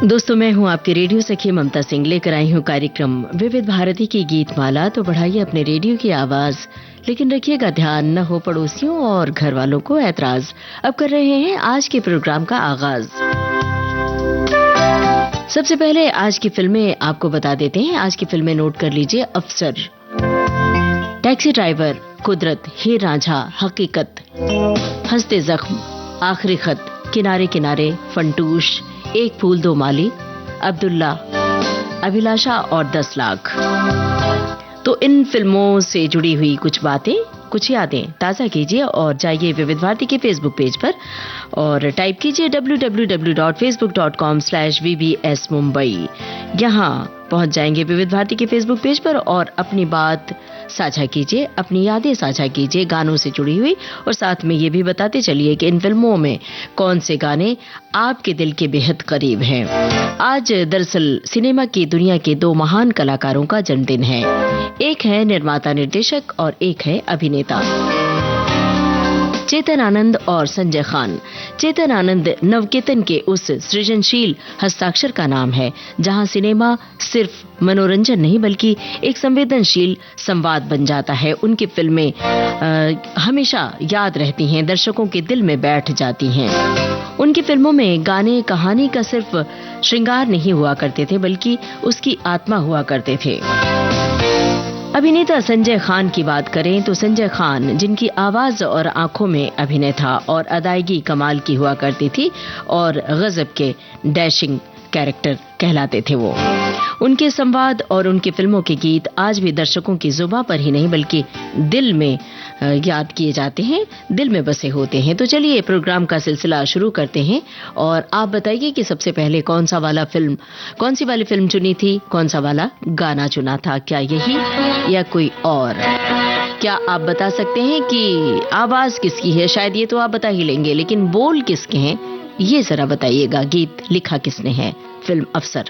दोस्तों, मैं हूं आपके रेडियो सखी ममता सिंह, लेकर आई हूं कार्यक्रम विविध भारती की गीत माला। तो बढ़ाइए अपने रेडियो की आवाज, लेकिन रखिएगा ध्यान न हो पड़ोसियों और घर वालों को ऐतराज। अब कर रहे हैं आज के प्रोग्राम का आगाज। सबसे पहले आज की फिल्में आपको बता देते हैं। आज की फिल्में नोट कर लीजिए। अफसर, टैक्सी ड्राइवर, कुदरत, हीर रांझा, हकीकत, हंसते जख्म, आखिरी खत, किनारे किनारे, फंटूश, एक फूल दो माली, अब्दुल्ला, अभिलाषा और 10 लाख। तो इन फिल्मों से जुड़ी हुई कुछ बातें, कुछ यादें ताज़ा कीजिए और जाइए विविध भारती के फेसबुक पेज पर और टाइप कीजिए www.facebook.com/vbsmumbai। यहाँ पहुंच जाएंगे विविध भारती के फेसबुक पेज पर और अपनी बात साझा कीजिए, अपनी यादें साझा कीजिए गानों से जुड़ी हुई, और साथ में ये भी बताते चलिए कि इन फिल्मों में कौन से गाने आपके दिल के बेहद करीब हैं। आज दरअसल सिनेमा की दुनिया के 2 महान कलाकारों का जन्मदिन है। एक है निर्माता निर्देशक और एक है अभिनेता, चेतन आनंद और संजय खान। चेतन आनंद नवकेतन के उस सृजनशील हस्ताक्षर का नाम है जहां सिनेमा सिर्फ मनोरंजन नहीं बल्कि एक संवेदनशील संवाद बन जाता है। उनकी फिल्में हमेशा याद रहती हैं, दर्शकों के दिल में बैठ जाती हैं। उनकी फिल्मों में गाने कहानी का सिर्फ श्रृंगार नहीं हुआ करते थे बल्कि उसकी आत्मा हुआ करते थे। अभिनेता संजय खान की बात करें तो संजय खान, जिनकी आवाज और आंखों में अभिनय था और अदायगी कमाल की हुआ करती थी और गजब के डैशिंग कैरेक्टर कहलाते थे वो। उनके संवाद और उनकी फिल्मों के गीत आज भी दर्शकों की जुबां पर ही नहीं बल्कि दिल में याद किए जाते हैं, दिल में बसे होते हैं। तो चलिए प्रोग्राम का सिलसिला शुरू करते हैं और आप बताइए कि सबसे पहले कौन सी वाली फिल्म चुनी थी, कौन सा वाला गाना चुना था, क्या यही या कोई और? क्या आप बता सकते हैं कि आवाज किसकी है? शायद ये तो आप बता ही लेंगे, लेकिन बोल किसके हैं ये जरा बताइएगा। गीत लिखा किसने है? फिल्म अफसर।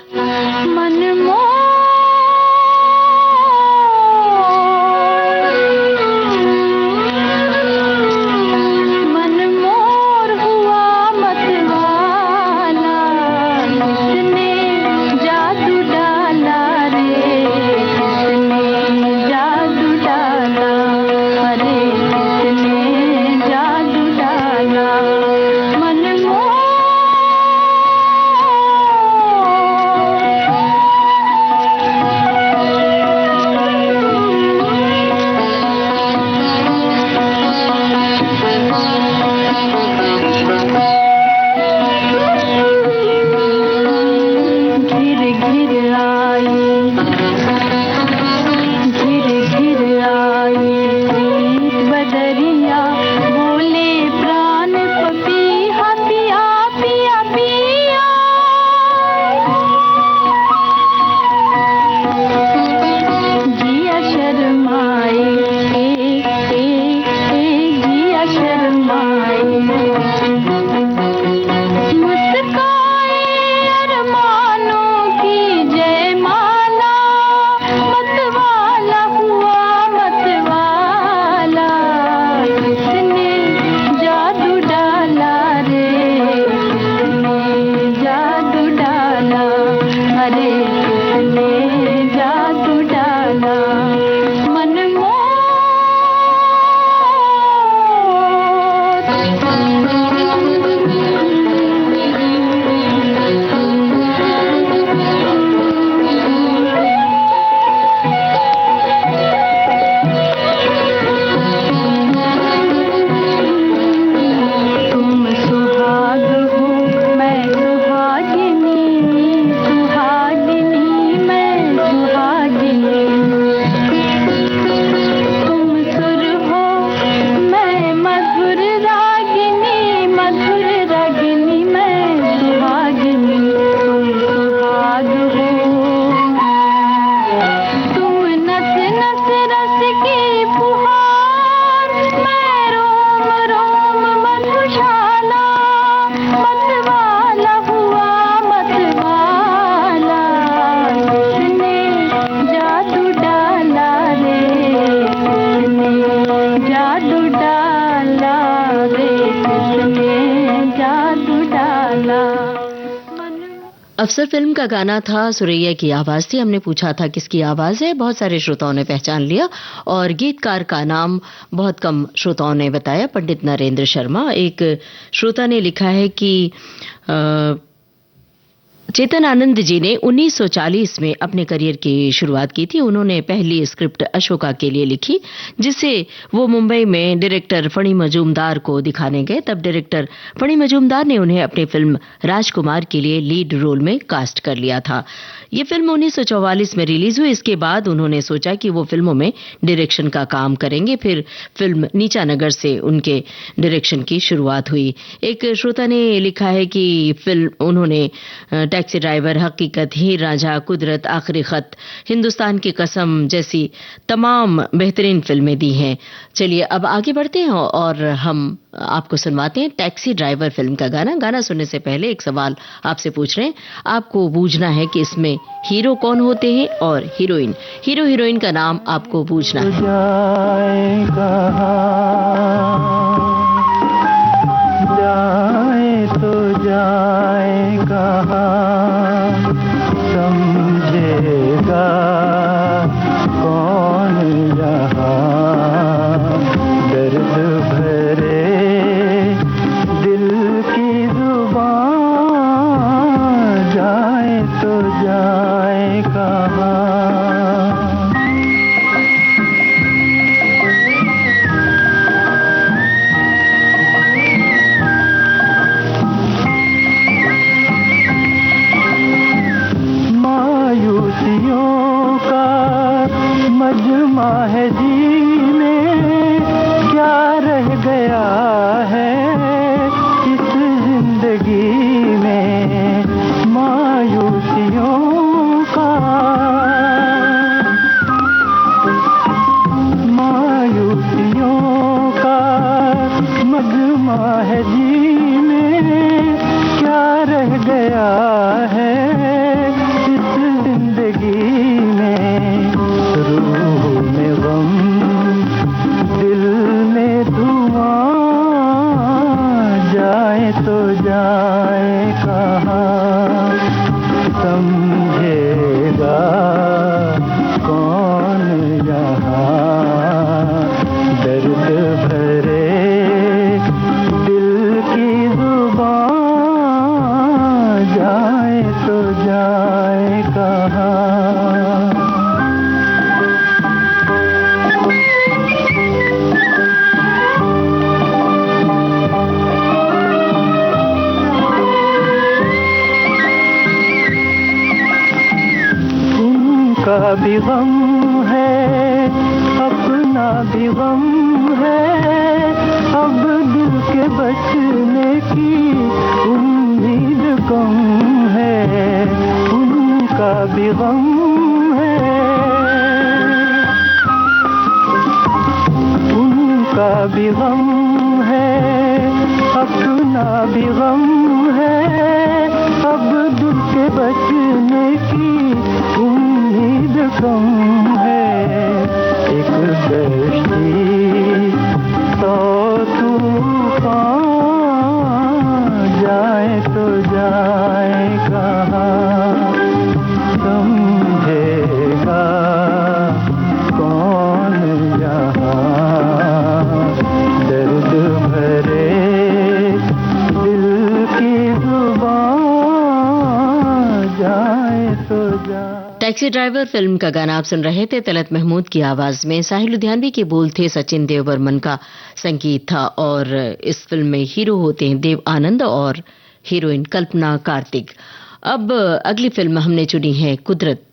अफसर फिल्म का गाना था, सुरैया की आवाज थी। हमने पूछा था किसकी आवाज है, बहुत सारे श्रोताओं ने पहचान लिया और गीतकार का नाम बहुत कम श्रोताओं ने बताया, पंडित नरेंद्र शर्मा। एक श्रोता ने लिखा है कि चेतन आनंद जी ने 1940 में अपने करियर की शुरुआत की थी। उन्होंने पहली स्क्रिप्ट अशोका के लिए लिखी, जिसे वो मुंबई में डायरेक्टर फणी मजूमदार को दिखाने गए। तब डायरेक्टर फणी मजूमदार ने उन्हें अपनी फिल्म राजकुमार के लिए लीड रोल में कास्ट कर लिया था। ये फिल्म 1944 में रिलीज हुई। इसके बाद उन्होंने सोचा कि वो फिल्मों में डायरेक्शन का काम करेंगे। फिर फिल्म नीचा नगर से उनके डायरेक्शन की शुरुआत हुई। एक श्रोता ने लिखा है कि फिल्म उन्होंने टैक्सी ड्राइवर, हकीकत, हीर रांझा, कुदरत, आखिरी खत, हिंदुस्तान की कसम जैसी तमाम बेहतरीन फिल्में दी हैं। चलिए अब आगे बढ़ते हैं और हम आपको सुनवाते हैं टैक्सी ड्राइवर फिल्म का गाना। गाना सुनने से पहले एक सवाल आपसे पूछ रहे हैं। आपको बूझना है कि इसमें हीरो कौन होते हैं और हीरोइन। हीरो हीरोइन का नाम आपको बूझना है। जाए तो जाए कहाँ, समझेगा कौन यहाँ, दर्द भरे दिल की जुबान, जाए तो जाए कहाँ। मजमा है जीने, क्या रह गया है इस जिंदगी में, मायूसियों का मजमा है जीने, क्या रह गया है इस जिंदगी में, रूह में गम, दिल में धुआं, जाए तो जाए कहाँ, समझेगा कौन यहाँ, दर्द भरे दिल की जुबान, जाए तो जाए कहाँ। उनका भी गम है, अपना भी गम है, अब दिल के बचने की उम्मीद कम है, उनका भी गम है, उनका भी गम है, अपना भी गम है, अब दिल के बचने की उम्मीद कम है, एक कश्ती तो तूफान, जाए तो जाए कहाँ, समझेगा कौन यहाँ, दर्द भरे दिल की जुबान, जाए तो जाए। टैक्सी ड्राइवर फिल्म का गाना आप सुन रहे थे तलत महमूद की आवाज में। साहिल लुधियानवी के बोल थे, सचिन देव बर्मन का संगीत था और इस फिल्म में हीरो होते हैं देव आनंद और हीरोइन कल्पना कार्तिक। अब अगली फिल्म हमने चुनी है कुदरत।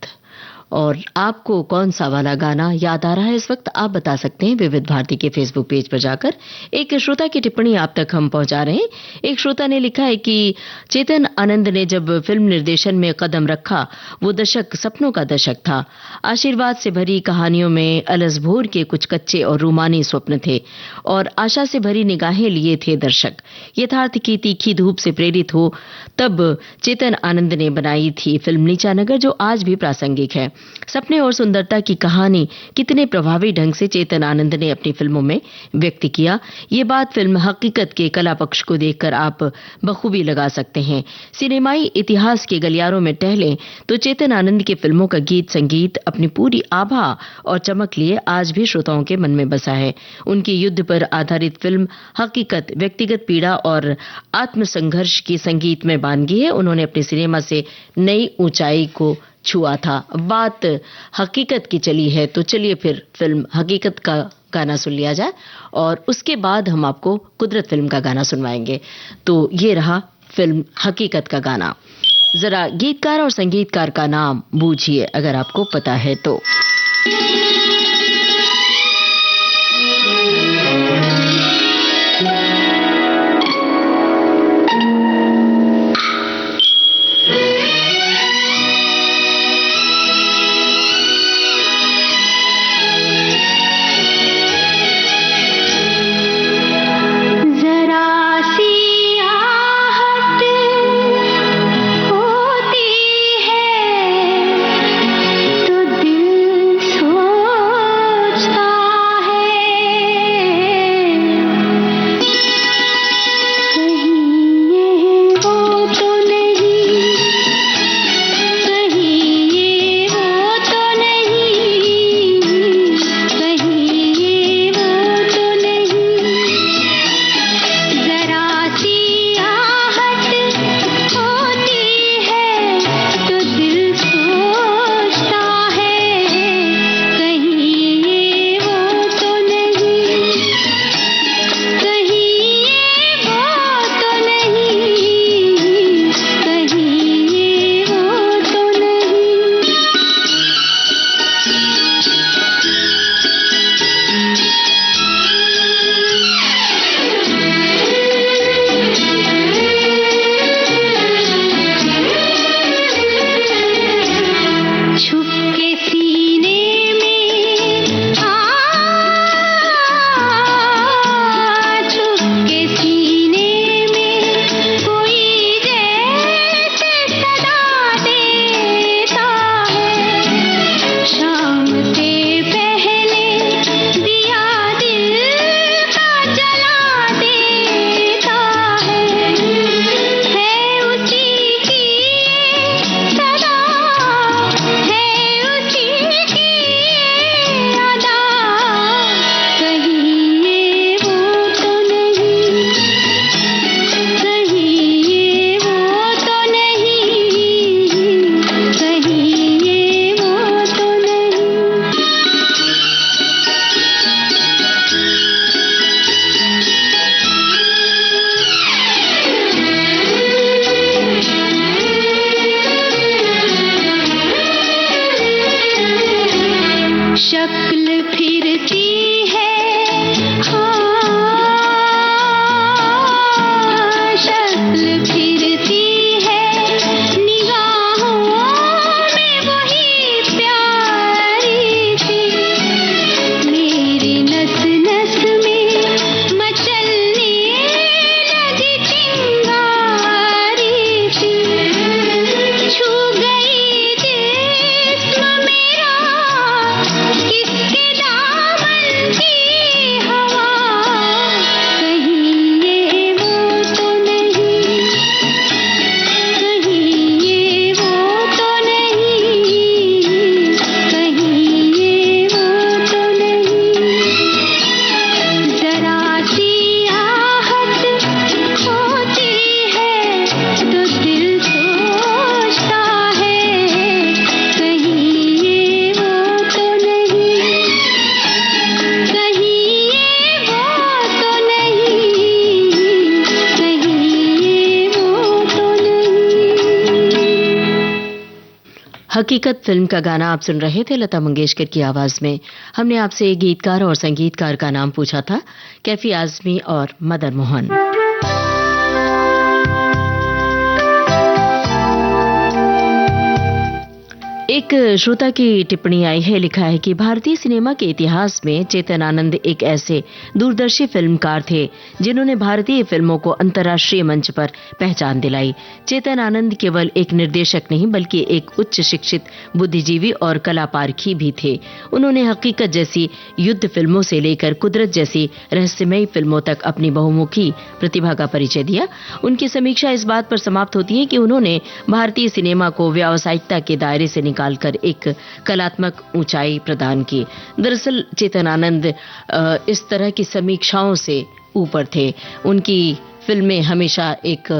और आपको कौन सा वाला गाना याद आ रहा है इस वक्त, आप बता सकते हैं विविध भारती के फेसबुक पेज पर जाकर। एक श्रोता की टिप्पणी आप तक हम पहुंचा रहे हैं। एक श्रोता ने लिखा है कि चेतन आनंद ने जब फिल्म निर्देशन में कदम रखा, वो दशक सपनों का दशक था। आशीर्वाद से भरी कहानियों में अलस भोर के कुछ कच्चे और रूमानी स्वप्न थे और आशा से भरी निगाहें लिए थे दर्शक। यथार्थ की तीखी धूप से प्रेरित हो तब चेतन आनंद ने बनाई थी फिल्म नीचा नगर, जो आज भी प्रासंगिक है। सपने और सुंदरता की कहानी कितने प्रभावी ढंग से चेतन आनंद ने अपनी फिल्मों में व्यक्त किया, ये बात फिल्म हकीकत के कला पक्ष को देखकर आप बखूबी लगा सकते हैं। सिनेमाई इतिहास के गलियारों में टहलें तो चेतन आनंद की फिल्मों का गीत संगीत अपनी पूरी आभा और चमक लिए आज भी श्रोताओं के मन में बसा है। उनकी युद्ध पर आधारित फिल्म हकीकत व्यक्तिगत पीड़ा और आत्मसंघर्ष की संगीत में बानगी है। उन्होंने अपने सिनेमा से नई ऊंचाई को छुआ था। बात हकीकत की चली है तो चलिए फिर फिल्म हकीकत का गाना सुन लिया जाए और उसके बाद हम आपको कुदरत फिल्म का गाना सुनवाएंगे। तो ये रहा फिल्म हकीकत का गाना। जरा गीतकार और संगीतकार का नाम बूझिए अगर आपको पता है तो। हकीकत फिल्म का गाना आप सुन रहे थे लता मंगेशकर की आवाज में। हमने आपसे गीतकार और संगीतकार का नाम पूछा था, कैफी आजमी और मदन मोहन। एक श्रोता की टिप्पणी आई है, लिखा है कि भारतीय सिनेमा के इतिहास में चेतन आनंद एक ऐसे दूरदर्शी फिल्मकार थे जिन्होंने भारतीय फिल्मों को अंतर्राष्ट्रीय मंच पर पहचान दिलाई। चेतन आनंद केवल एक निर्देशक नहीं बल्कि एक उच्च शिक्षित बुद्धिजीवी और कला पारखी भी थे। उन्होंने हकीकत जैसी युद्ध फिल्मों से लेकर कुदरत जैसी रहस्यमयी फिल्मों तक अपनी बहुमुखी प्रतिभा का परिचय दिया। उनकी समीक्षा इस बात पर समाप्त होती है कि उन्होंने भारतीय सिनेमा को व्यावसायिकता के दायरे से निकालकर एक कलात्मक ऊंचाई प्रदान की। दरअसल चेतन आनंद इस तरह की समीक्षाओं से ऊपर थे। उनकी फिल्में हमेशा एक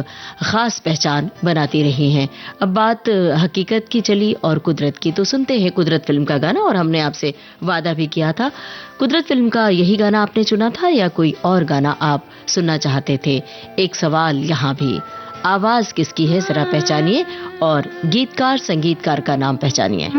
खास पहचान बनाती रही हैं। अब बात हकीकत की चली और कुदरत की, तो सुनते हैं कुदरत फिल्म का गाना। और हमने आपसे वादा भी किया था, कुदरत फिल्म का यही गाना आपने चुना था या कोई और गाना आप सुनना चाहते थे? एक सवाल यहाँ भी, आवाज किसकी है जरा पहचानिए और गीतकार संगीतकार का नाम पहचानिए।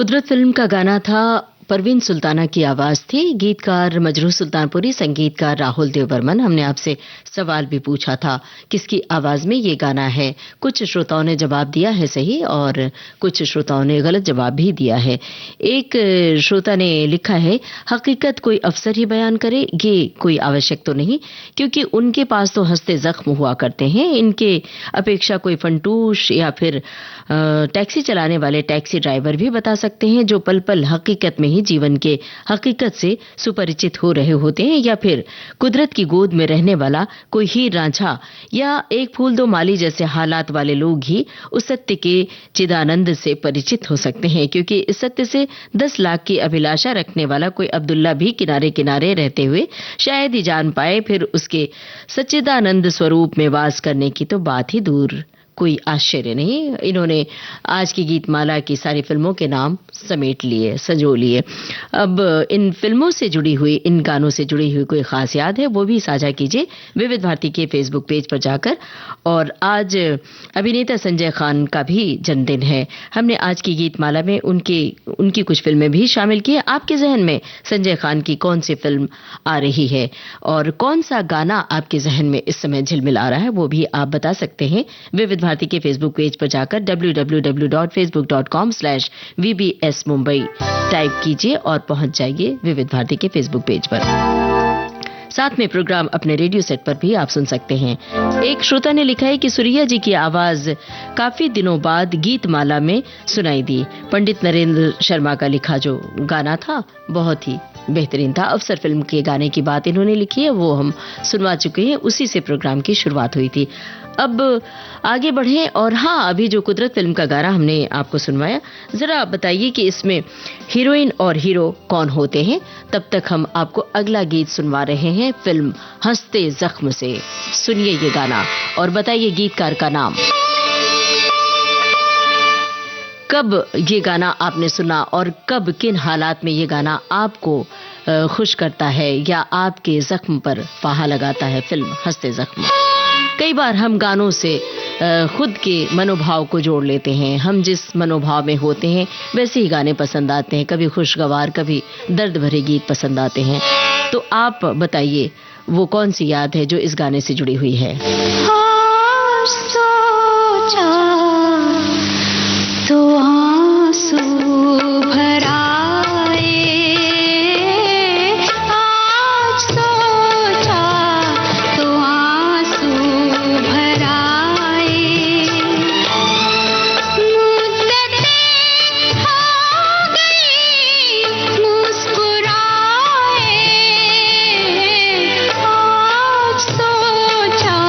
कुदरत फिल्म का गाना था, परवीन सुल्ताना की आवाज थी, गीतकार मजरूह सुल्तानपुरी, संगीतकार राहुल देवबर्मन। हमने आपसे सवाल भी पूछा था किसकी आवाज में ये गाना है। कुछ श्रोताओं ने जवाब दिया है सही और कुछ श्रोताओं ने गलत जवाब भी दिया है। एक श्रोता ने लिखा है, हकीकत कोई अफसर ही बयान करे, ये कोई आवश्यक तो नहीं, क्योंकि उनके पास तो हंसते जख्म हुआ करते हैं। इनके अपेक्षा कोई फंटूश या फिर टैक्सी चलाने वाले टैक्सी ड्राइवर भी बता सकते हैं, जो पल पल हकीकत में ही जीवन के हकीकत से सुपरिचित हो रहे होते हैं, या फिर कुदरत की गोद में रहने वाला कोई हीर रांझा या एक फूल दो माली जैसे हालात वाले लोग ही उस सत्य के चिदानंद से परिचित हो सकते हैं, क्योंकि इस सत्य से 10 लाख की अभिलाषा रखने वाला कोई अब्दुल्ला भी किनारे किनारे रहते हुए शायद ही जान पाए फिर उसके सच्चिदानंद स्वरूप में वास करने की तो बात ही दूर। कोई आश्चर्य नहीं। इन्होंने आज की गीतमाला की सारी फिल्मों के नाम समेट लिए, संजो लिए। अब इन फिल्मों से जुड़ी हुई, इन गानों से जुड़ी हुई कोई खास याद है वो भी साझा कीजिए विविध भारती के फेसबुक पेज पर जाकर। और आज अभिनेता संजय खान का भी जन्मदिन है। हमने आज की गीतमाला में उनकी कुछ फिल्में भी शामिल की। आपके जहन में संजय खान की कौन सी फिल्म आ रही है और कौन सा गाना आपके जहन में इस समय झिलमिला रहा है, वो भी आप बता सकते हैं विविध भारती के फेसबुक पेज पर जाकर www.facebook.com/vbs Mumbai टाइप कीजिए और पहुंच जाइए विविध भारती के फेसबुक पेज पर। साथ में प्रोग्राम अपने रेडियो सेट पर भी आप सुन सकते हैं। एक श्रोता ने लिखा है कि सुरिया जी की आवाज काफी दिनों बाद गीतमाला में सुनाई दी। पंडित नरेंद्र शर्मा का लिखा जो गाना था बहुत ही बेहतरीन था। अफसर फिल्म के गाने की बात इन्होंने लिखी है, वो हम सुनवा चुके हैं, उसी से प्रोग्राम की शुरुआत हुई थी। अब आगे बढ़ें और हाँ, अभी जो कुदरत फिल्म का गाना हमने आपको सुनवाया, जरा बताइए कि इसमें हीरोइन और हीरो कौन होते हैं। तब तक हम आपको अगला गीत सुनवा रहे हैं फिल्म हंसते जख्म से। सुनिए ये गाना और बताइए गीतकार का नाम। कब ये गाना आपने सुना और कब किन हालात में ये गाना आपको खुश करता है या आपके जख्म पर फाहा लगाता है। फिल्म हंसते जख्म। कई बार हम गानों से खुद के मनोभाव को जोड़ लेते हैं। हम जिस मनोभाव में होते हैं वैसे ही गाने पसंद आते हैं। कभी खुशगवार, कभी दर्द भरे गीत पसंद आते हैं। तो आप बताइए वो कौन सी याद है जो इस गाने से जुड़ी हुई है। सोचा तो आंसू भर आए, आज सोचा तो आंसू भर आए, मुद्दतें हो गई मुस्कुराए, आज सोचा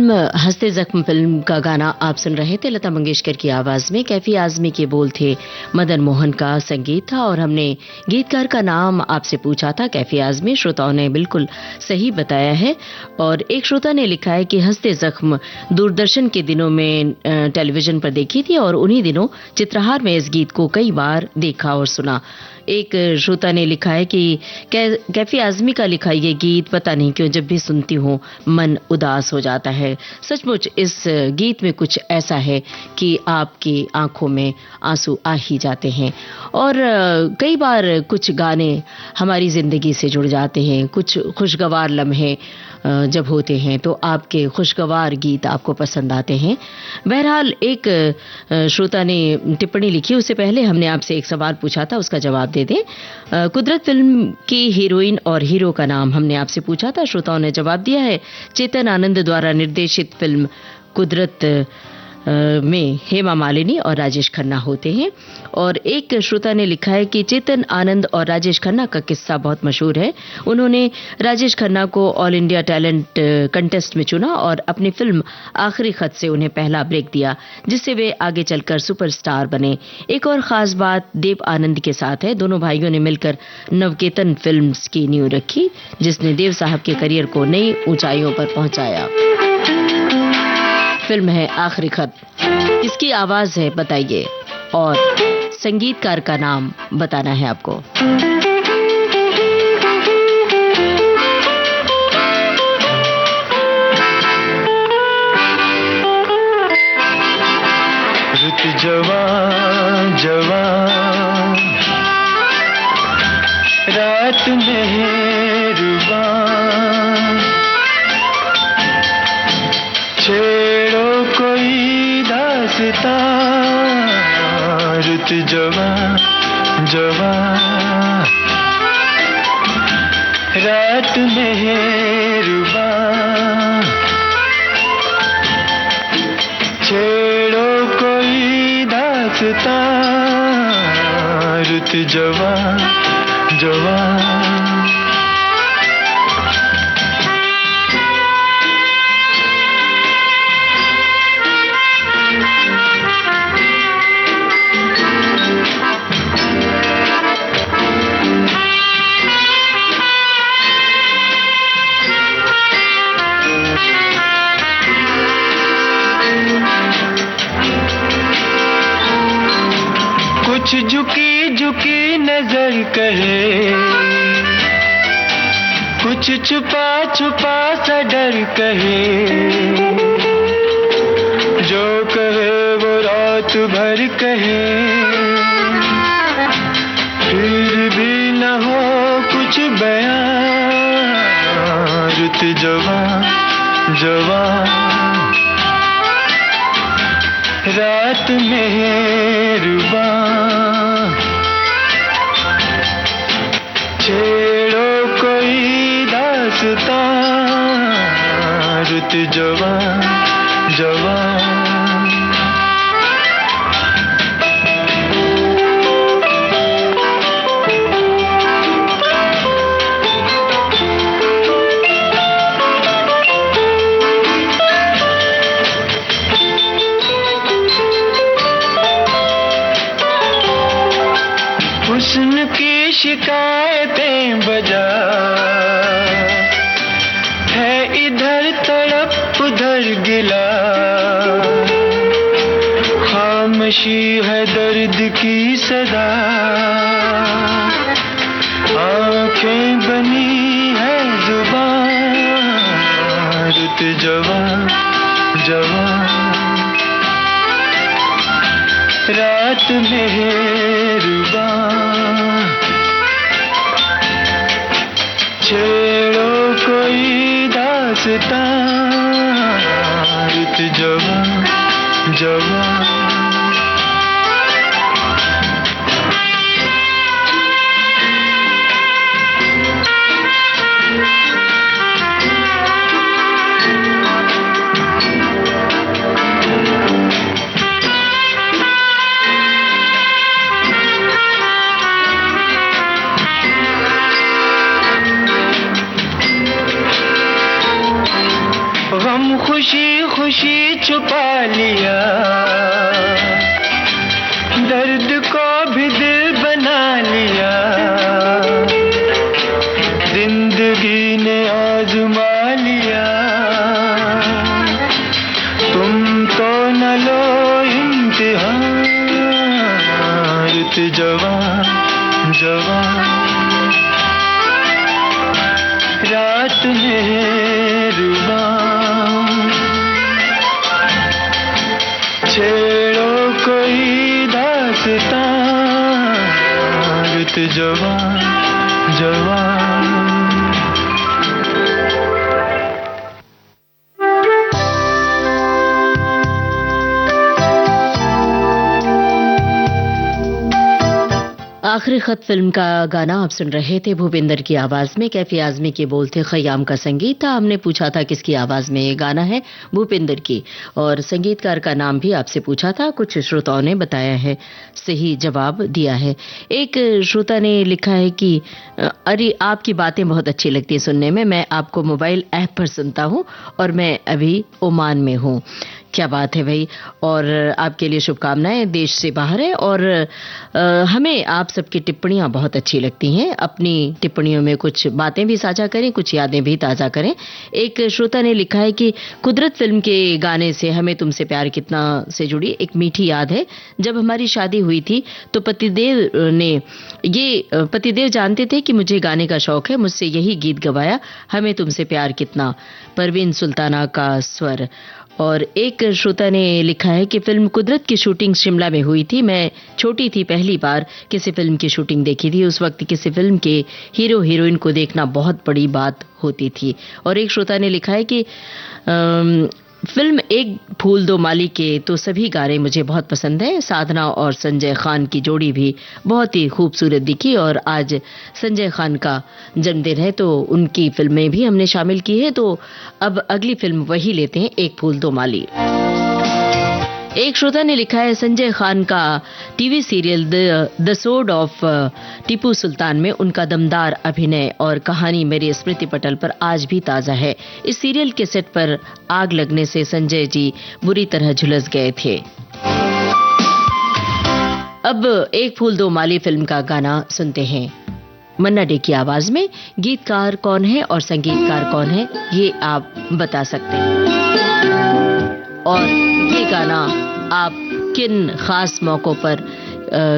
फिल्म हंसते जख्म फिल्म का गाना आप सुन रहे थे। लता मंगेशकर की आवाज में कैफी आजमी के बोल थे, मदन मोहन का संगीत था और हमने गीतकार का नाम आपसे पूछा था कैफी आजमी। श्रोताओं ने बिल्कुल सही बताया है। और एक श्रोता ने लिखा है कि हंसते जख्म दूरदर्शन के दिनों में टेलीविजन पर देखी थी और उन्हीं दिनों चित्रहार में इस गीत को कई बार देखा और सुना। एक श्रोता ने लिखा है कि कैफी आजमी का लिखा ये गीत पता नहीं क्यों जब भी सुनती हूँ मन उदास हो जाता है। सचमुच इस गीत में कुछ ऐसा है कि आपकी आंखों में आंसू आ ही जाते हैं। और कई बार कुछ गाने हमारी जिंदगी से जुड़ जाते हैं, कुछ खुशगवार लम्हे जब होते हैं तो आपके खुशगवार गीत आपको पसंद आते हैं। बहरहाल एक श्रोता ने टिप्पणी लिखी, उससे पहले हमने आपसे एक सवाल पूछा था, उसका जवाब दे दें। कुदरत फिल्म की हीरोइन और हीरो का नाम हमने आपसे पूछा था, श्रोताओं ने जवाब दिया है चेतन आनंद द्वारा निर्देशित फिल्म कुदरत में हेमा मालिनी और राजेश खन्ना होते हैं। और एक श्रोता ने लिखा है कि चेतन आनंद और राजेश खन्ना का किस्सा बहुत मशहूर है। उन्होंने राजेश खन्ना को ऑल इंडिया टैलेंट कंटेस्ट में चुना और अपनी फिल्म आखिरी खत से उन्हें पहला ब्रेक दिया, जिससे वे आगे चलकर सुपरस्टार बने। एक और खास बात देव आनंद के साथ है। दोनों भाइयों ने मिलकर नवकेतन फिल्म्स की नींव रखी, जिसने देव साहब के करियर को नई ऊंचाइयों पर पहुंचाया। फिल्म है आखिरी खत, इसकी आवाज है बताइए और संगीतकार का नाम बताना है आपको। रुत जवान जवान रात मेहरबान, छेड़ो कोई दास्तां। रुत जवान जवान रात मेहरबान, छेड़ो कोई दास्तां। रुत जवान जवान कुछ झुकी झुकी नजर कहे, कुछ छुपा छुपा सा डर कहे। जो कहे वो रात भर कहे, फिर भी न हो कुछ बयां। रुत जवान जवान रात मेहरबान, छेड़ो कोई दास्तां। रुत जवान जवान हुस्न की शिकायतें बजा है, इधर तड़प उधर गिला। खामोशी है दर्द की सदा, आंखें बनी है जुबान। रुत जवान जवान रात मेहरबान, छेड़ो कोई दास्तां। रुत जवान जवान गम खुशी खुशी छुपा लिया, दर्द को भी दिल बना लिया, जिंदगी ने आजमा लिया। तुम तो न लो इम्तिहान, रुत जवान जवान, रात में रुबा, छेड़ो कोई दास्तां, रुत जवान जवान। आखिरी खत फिल्म का गाना आप सुन रहे थे भूपेंद्र की आवाज में। कैफी आजमी के बोल थे, खयाम का संगीत था। हमने पूछा था किसकी आवाज में ये गाना है, भूपेंद्र की, और संगीतकार का नाम भी आपसे पूछा था। कुछ श्रोताओं ने बताया है, सही जवाब दिया है। एक श्रोता ने लिखा है कि अरे आपकी बातें बहुत अच्छी लगती है सुनने में, मैं आपको मोबाइल ऐप पर सुनता हूं और मैं अभी ओमान में हूं। क्या बात है भाई, और आपके लिए शुभकामनाएं देश से बाहर है। और हमें आप सबकी टिप्पणियां बहुत अच्छी लगती हैं। अपनी टिप्पणियों में कुछ बातें भी साझा करें, कुछ यादें भी ताज़ा करें। एक श्रोता ने लिखा है कि कुदरत फिल्म के गाने से हमें तुमसे प्यार कितना से जुड़ी एक मीठी याद है। जब हमारी शादी हुई थी तो पतिदेव जानते थे कि मुझे गाने का शौक है, मुझसे यही गीत गवाया, हमें तुमसे प्यार कितना, परवीन सुल्ताना का स्वर। और एक श्रोता ने लिखा है कि फिल्म कुदरत की शूटिंग शिमला में हुई थी। मैं छोटी थी, पहली बार किसी फिल्म की शूटिंग देखी थी। उस वक्त किसी फिल्म के हीरो हीरोइन को देखना बहुत बड़ी बात होती थी। और एक श्रोता ने लिखा है कि फिल्म एक फूल दो माली के तो सभी गाने मुझे बहुत पसंद है। साधना और संजय खान की जोड़ी भी बहुत ही खूबसूरत दिखी, और आज संजय खान का जन्मदिन है तो उनकी फिल्में भी हमने शामिल की है। तो अब अगली फिल्म वही लेते हैं, एक फूल दो माली। एक श्रोता ने लिखा है, संजय खान का टीवी सीरियल द सोड ऑफ टीपू सुल्तान में उनका दमदार अभिनय और कहानी मेरे स्मृति पटल पर आज भी ताजा है। इस सीरियल के सेट पर आग लगने से संजय जी बुरी तरह झुलस गए थे। अब एक फूल दो माली फिल्म का गाना सुनते हैं मन्ना डे की आवाज में। गीतकार कौन है और संगीतकार कौन है ये आप बता सकते हैं, और ये गाना आप किन खास मौकों पर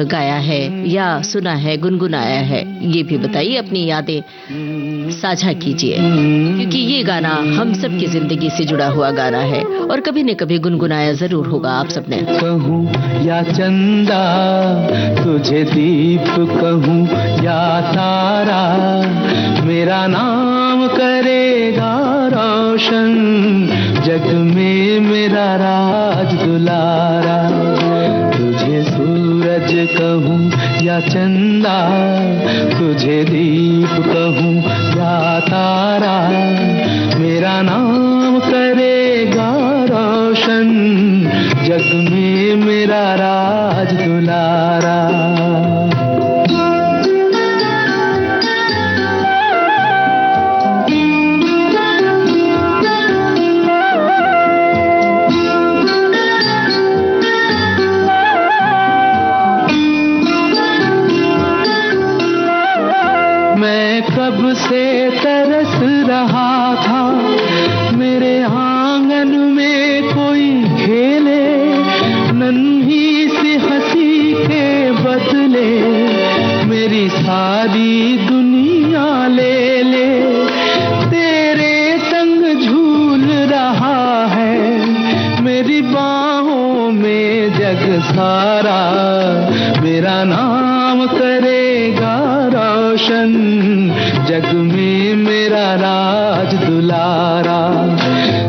गाया है या सुना है, गुनगुनाया है, ये भी बताइए। अपनी यादें साझा कीजिए, क्योंकि ये गाना हम सब की जिंदगी से जुड़ा हुआ गाना है और कभी न कभी गुनगुनाया जरूर होगा आप सबने। कहूँ या चंदा तुझे दीप कहूँ या तारा, मेरा नाम करेगा रोशन, जग में मेरा राज दुलारा। तुझे सूरज कहूँ या चंदा, तुझे दीप कहूँ या तारा, मेरा नाम करेगा रोशन, जग में मेरा राज दुलारा। कब से तरस रहा था मेरे आंगन में कोई खेले, नन्ही सी हंसी के बदले मेरी सारी दुनिया ले ले। तेरे संग झूल रहा है मेरी बाहों में जग सारा, मेरा नाम करेगा रोशन, जग में मेरा राज दुलारा।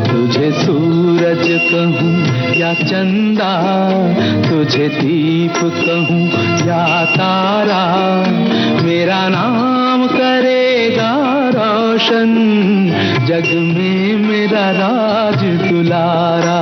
तुझे सूरज कहूँ या चंदा, तुझे दीप कहूँ या तारा, मेरा नाम करेगा रोशन, जग में मेरा राज दुलारा।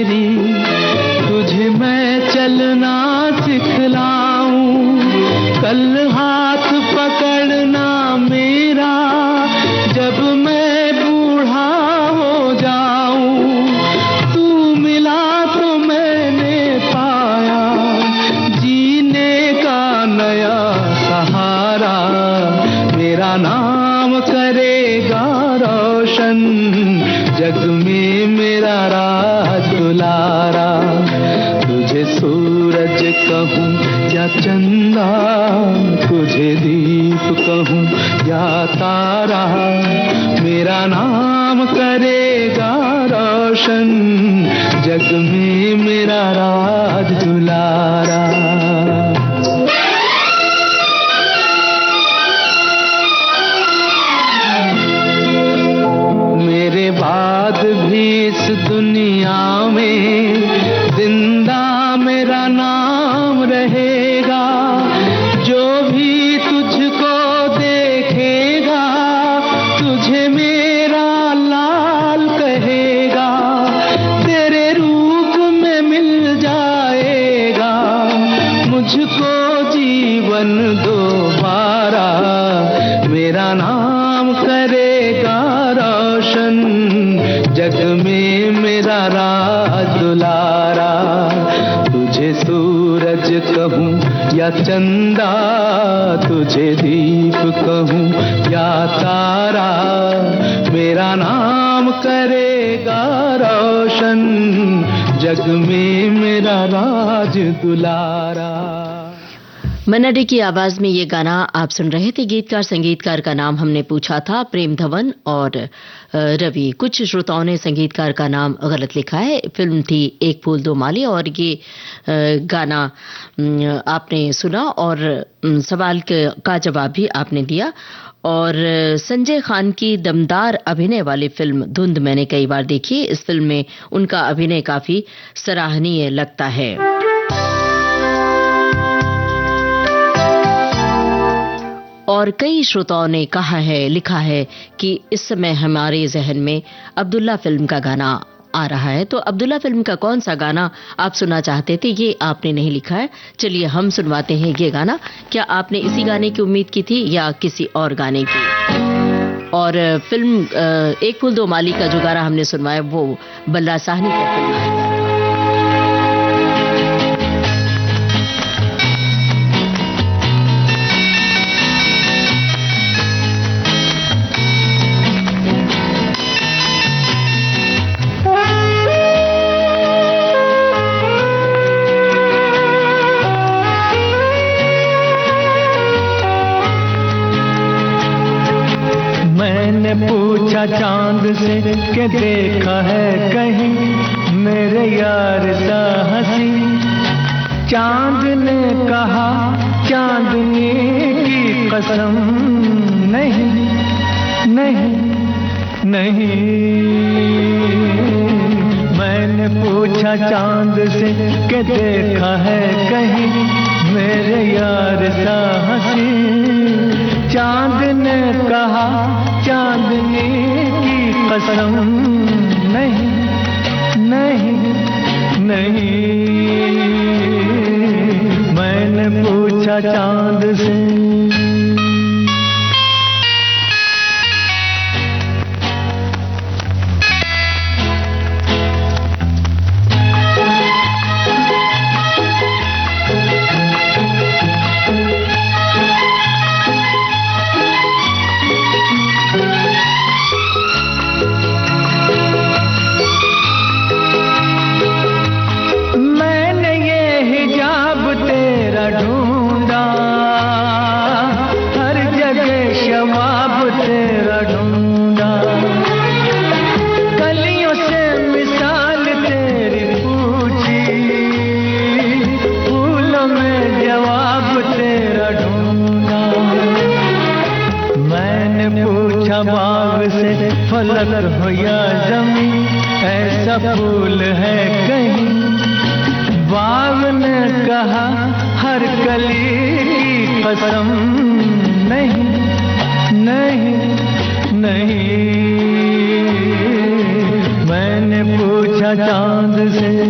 मेरी, तुझे मैं चलना सिखलाऊं, कल हाथ पकड़ना मेरा, जब मैं बूढ़ा हो जाऊं। तू मिला तो मैंने पाया जीने का नया सहारा, मेरा नाम करेगा रोशन, जग में मेरा राज दुलारा। तुझे सूरज कहूँ या चंदा, तुझे दीप कहूँ या तारा, मेरा नाम करेगा रोशन, जग में मेरा राज दुलारा। मेरे बाद भी इस दुनिया में जिंदा मेरा नाम रहेगा, जो भी तुझको देखेगा तुझे मेरा लाल कहेगा, तेरे रूप में मिल जाएगा मुझको जीवन दोबारा, मेरा नाम करेगा रोशन, जग में मेरा राज दुलारा। तुझे सूरज कहूँ या चंदा, तुझे दीप कहूँ या तारा, मेरा नाम करेगा रोशन, जग में मेरा राज दुलारा। मन्ना डे की आवाज में ये गाना आप सुन रहे थे। गीतकार संगीतकार का नाम हमने पूछा था प्रेम धवन और रवि। कुछ श्रोताओं ने संगीतकार का नाम गलत लिखा है। फिल्म थी एक फूल दो माली और ये गाना आपने सुना और सवाल का जवाब भी आपने दिया। और संजय खान की दमदार अभिनय वाली फिल्म धुंध मैंने कई बार देखी। इस फिल्म में उनका अभिनय काफी सराहनीय लगता है। और कई श्रोताओं ने कहा है, लिखा है कि इस समय हमारे जहन में अब्दुल्ला फिल्म का गाना आ रहा है। तो अब्दुल्ला फिल्म का कौन सा गाना आप सुनना चाहते थे, ये आपने नहीं लिखा है। चलिए हम सुनवाते हैं ये गाना। क्या आपने इसी गाने की उम्मीद की थी या किसी और गाने की? और फिल्म एक फूल दो माली का जो गाना हमने सुनवाया वो बल्ला साहनी का फिल्म है। पूछा चांद से कि देखा है कहीं मेरे यार सा हंसी, चांद ने कहा चांदनी की कसम नहीं नहीं नहीं। मैंने पूछा चांद से कि देखा है कहीं मेरे यार सा हंसी, चांद ने कहा चांदनी की कसम नहीं नहीं नहीं। मैंने पूछा चांद से। बाग से फलक हो या जमीन, ऐसा फूल है कहीं। बाग ने कहा हर कली की कसम नहीं नहीं नहीं। मैंने पूछा चांद से।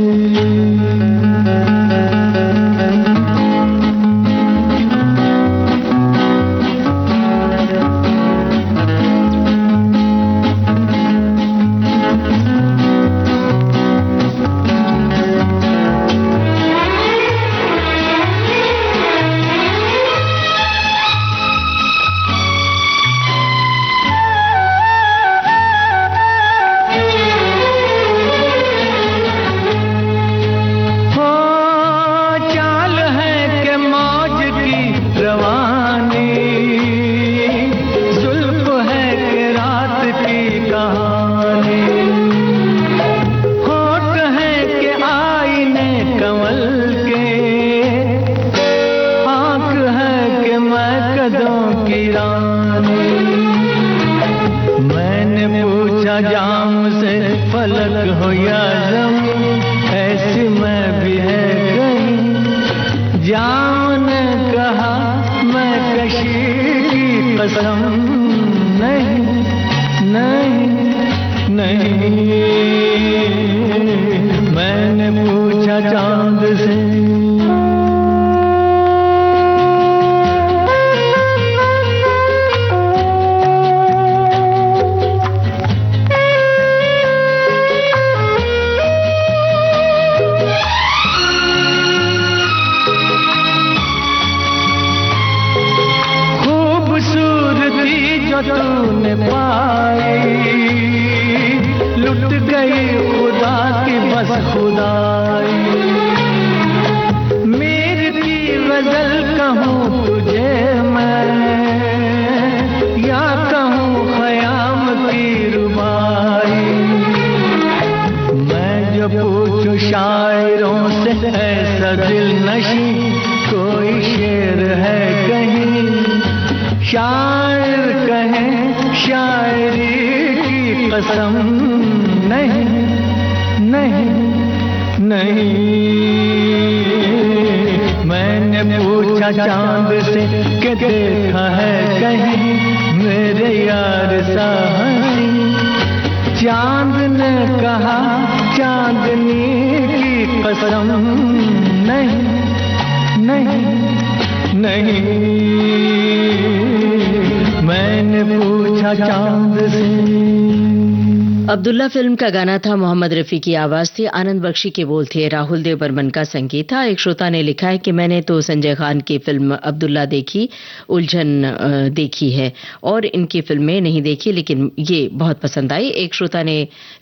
अब्दुल्ला फिल्म का गाना था, मोहम्मद रफी की आवाज थी, आनंद बख्शी के बोल थे, राहुल देव बर्मन का संगीत था। एक श्रोता ने लिखा है कि मैंने तो संजय खान की फिल्म अब्दुल्ला देखी, उलझन देखी है और इनकी फिल्में नहीं देखी, लेकिन ये बहुत पसंद आई। एक श्रोता ने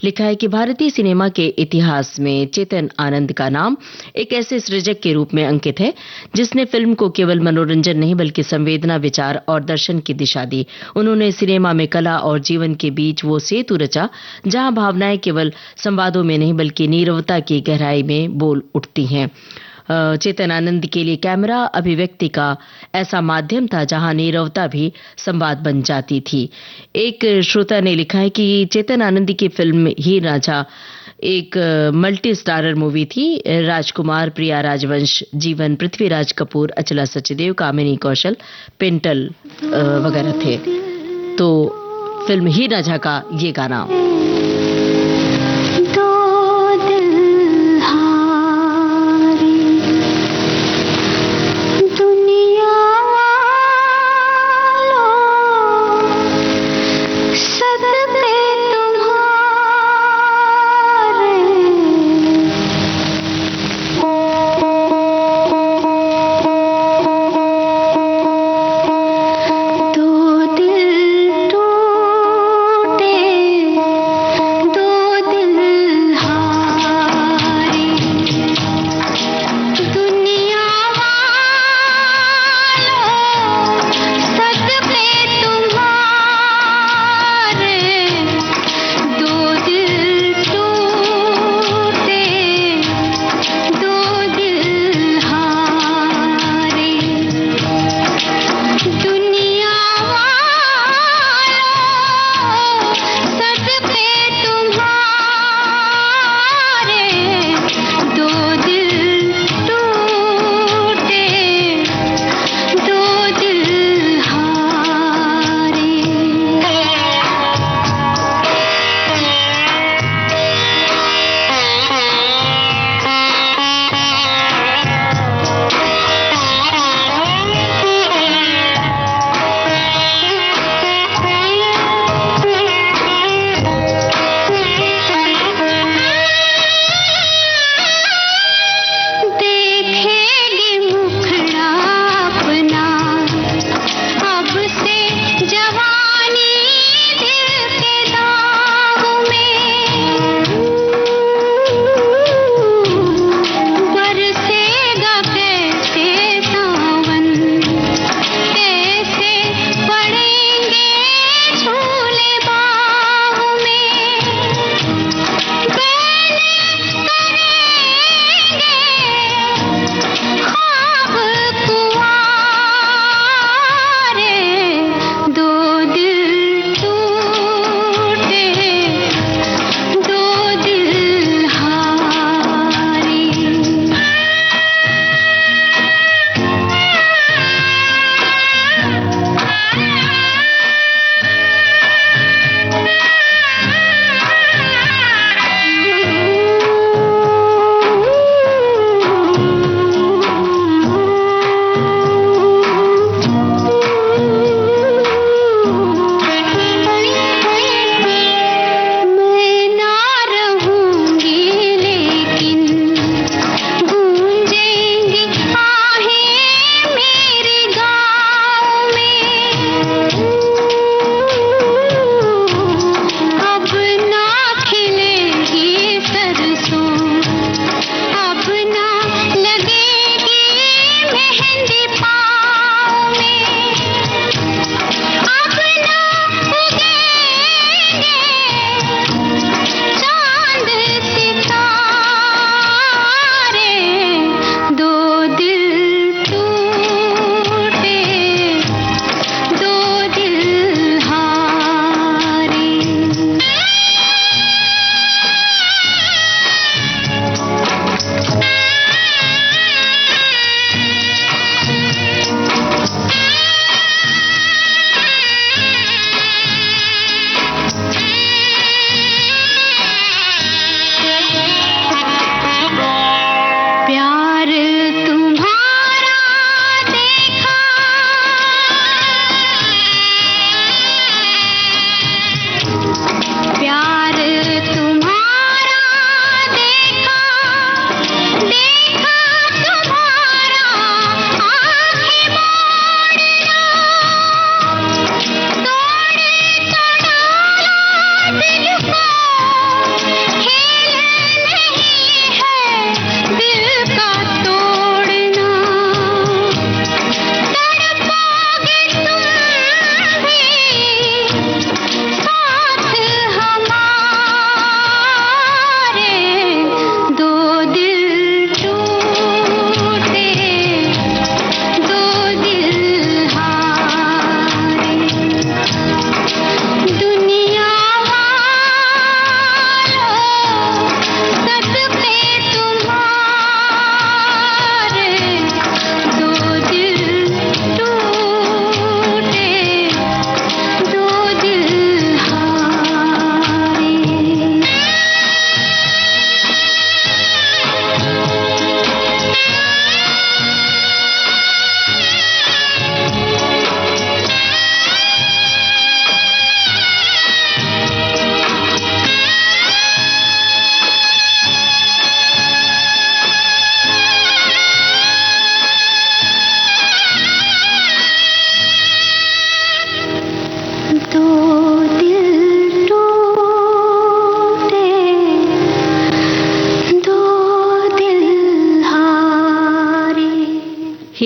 लिखा है कि भारतीय सिनेमा के इतिहास में चेतन आनंद का नाम एक ऐसे सृजक के रूप में अंकित है जिसने फिल्म को केवल मनोरंजन नहीं बल्कि संवेदना, विचार और दर्शन की दिशा दी। उन्होंने सिनेमा में कला और जीवन के बीच वो सेतु रचा जहां भावनाएं केवल संवादों में नहीं बल्कि नीरवता की गहराई में बोल उठती हैं। चेतन आनंद के लिए कैमरा अभिव्यक्ति का ऐसा माध्यम था जहां नीरवता भी संवाद बन जाती थी। एक श्रोता ने लिखा है कि चेतन आनंद की फिल्म हीर रांझा एक मल्टी स्टारर मूवी थी। राजकुमार, प्रिया राजवंश, जीवन, पृथ्वीराज कपूर, अचला सचदेव, कामिनी कौशल, पेंटल वगैरह थे। तो फिल्म हीर रांझा का ये गाना।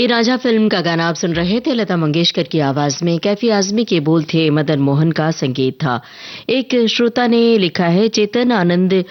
हीर रांझा फिल्म का गाना आप सुन रहे थे लता मंगेशकर की आवाज में। कैफी आजमी के बोल थे, मदन मोहन का संगीत था। एक श्रोता ने लिखा है, चेतन आनंद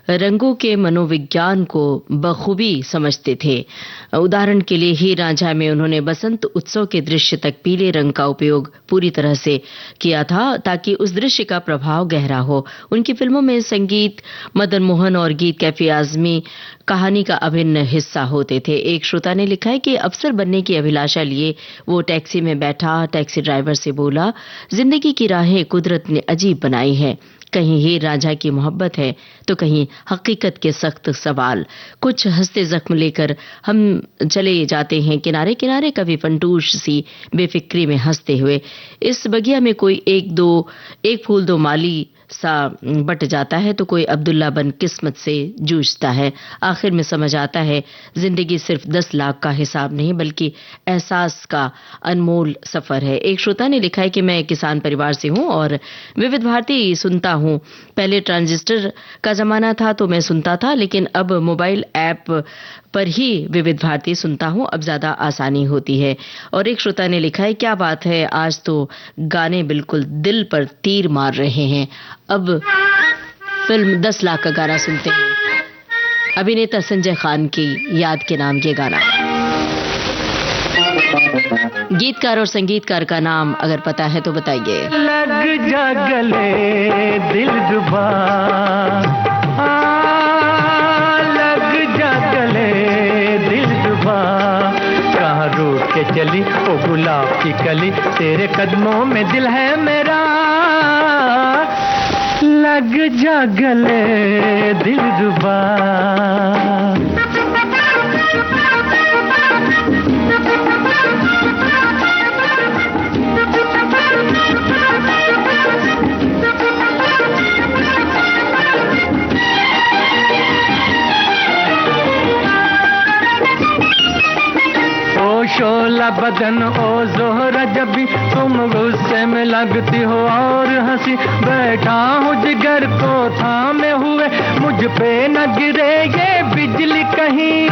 रंगों के मनोविज्ञान को बखूबी समझते थे। उदाहरण के लिए हीर रांझा में उन्होंने बसंत उत्सव के दृश्य तक पीले रंग का उपयोग पूरी तरह से किया था ताकि उस दृश्य का प्रभाव गहरा हो। उनकी फिल्मों में संगीत मदन मोहन और गीत कैफी आजमी कहानी का अभिन्न हिस्सा होते थे। एक श्रोता ने लिखा है कि अफसर बनने की अभिलाषा लिए वो टैक्सी में बैठा, टैक्सी ड्राइवर से बोला, जिंदगी की राहें कुदरत ने अजीब बनाई है। कहीं हीर रांझा की मोहब्बत है तो कहीं हकीकत के सख्त सवाल। कुछ हंसते जख्म लेकर हम चले जाते हैं किनारे किनारे, कभी फंटूश सी बेफिक्री में हंसते हुए। इस बगिया में कोई एक फूल दो माली सा बट जाता है तो कोई अब्दुल्ला बन किस्मत से जूझता है। आखिर में समझ आता है जिंदगी सिर्फ 10 लाख का हिसाब नहीं बल्कि एहसास का अनमोल सफर है। एक श्रोता ने लिखा है कि मैं किसान परिवार से हूं और विविध भारती सुनता हूं। पहले ट्रांजिस्टर का जमाना था तो मैं सुनता था, लेकिन अब मोबाइल ऐप पर ही विविध भारती सुनता हूं, अब ज्यादा आसानी होती है। और एक श्रोता ने लिखा है, क्या बात है, आज तो गाने बिल्कुल दिल पर तीर मार रहे हैं। अब फिल्म 10 लाख का गाना सुनते हैं, अभिनेता संजय खान की याद के नाम ये गाना। गीतकार और संगीतकार का नाम अगर पता है तो बताइए। लग जा गले दिल रुबा, लग जा गले दिल रुबा, कहाँ रूठ के चली ओ गुलाब की कली, तेरे कदमों में दिल है मेरा। लग जा गले दिल रुबा। शोला बदन ओ जोहरा, जब भी तुम गुस्से में लगती हो और हंसी, बैठा हूँ जिगर को थामे हुए, मुझ पे न गिरे ये बिजली कहीं।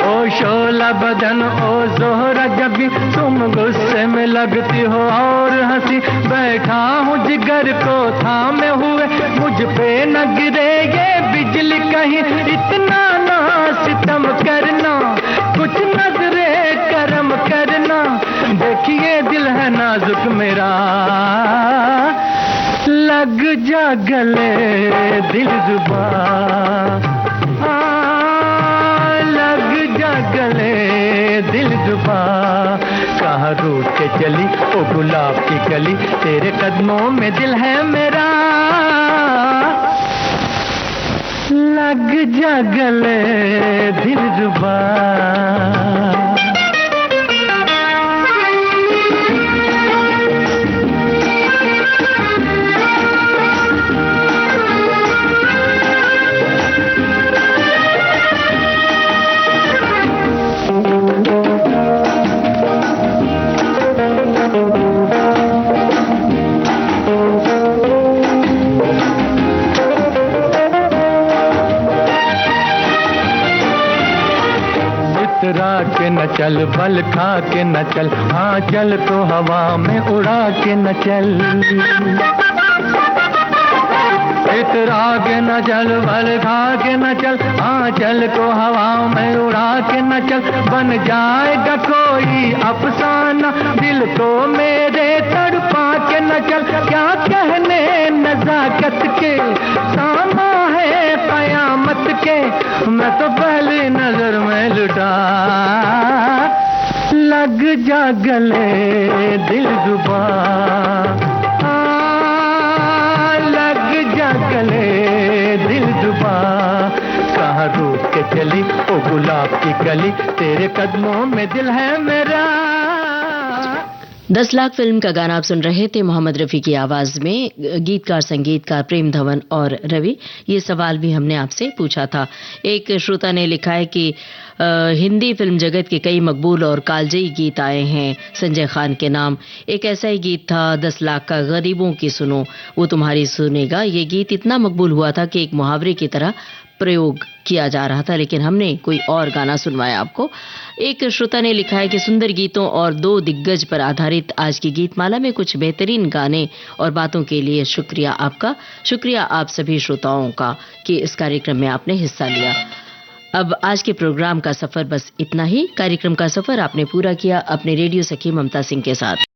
ओ शोला बदन ओ जोहरा, जब भी तुम गुस्से में लगती हो और हंसी, बैठा हूँ जिगर को थामे हुए, मुझ पे न गिरे ये बिजली कहीं। इतना ना सितम करना, कुछ नजरे करम करना, देखिए दिल है नाजुक मेरा। लग जा गले दिल रुबा, लग जा गले दिल रुबा, कहाँ रूठ के चली ओ गुलाब की कली, तेरे कदमों में दिल है मेरा। लग जा गले दिल रुबा। इतरा के न चल, बल खा के न चल, हाँ चल तो हवा में उड़ा के न चल। इतरा के न चल, बल खा के न चल, हाँ चल तो हवा में उड़ा के न चल। बन जाएगा कोई अफसाना, दिल को मेरे तड़पा के न चल। क्या कहने नजाकत के, सामा है कयामत के, मैं तो पहली नजर में लुटा। लग जा गले दिल रुबा, लग जा गले दिल रुबा, कहाँ रूठ के चली ओ गुलाब की कली, तेरे कदमों में दिल है मेरा। 10 लाख फिल्म का गाना आप सुन रहे थे मोहम्मद रफी की आवाज में। गीतकार संगीतकार प्रेम धवन और रवि। ये सवाल भी हमने आपसे पूछा था। एक श्रोता ने लिखा है कि हिंदी फिल्म जगत के कई मकबूल और कालजयी गीत आए हैं संजय खान के नाम। एक ऐसा ही गीत था 10 लाख का, गरीबों की सुनो वो तुम्हारी सुनेगा। ये गीत इतना मकबूल हुआ था कि एक मुहावरे की तरह प्रयोग किया जा रहा था, लेकिन हमने कोई और गाना सुनवाया आपको। एक श्रोता ने लिखा है कि सुंदर गीतों और 2 दिग्गज पर आधारित आज की गीतमाला में कुछ बेहतरीन गाने और बातों के लिए शुक्रिया आपका। शुक्रिया आप सभी श्रोताओं का कि इस कार्यक्रम में आपने हिस्सा लिया। अब आज के प्रोग्राम का सफर बस इतना ही। कार्यक्रम का सफर आपने पूरा किया अपने रेडियो सखी ममता सिंह के साथ।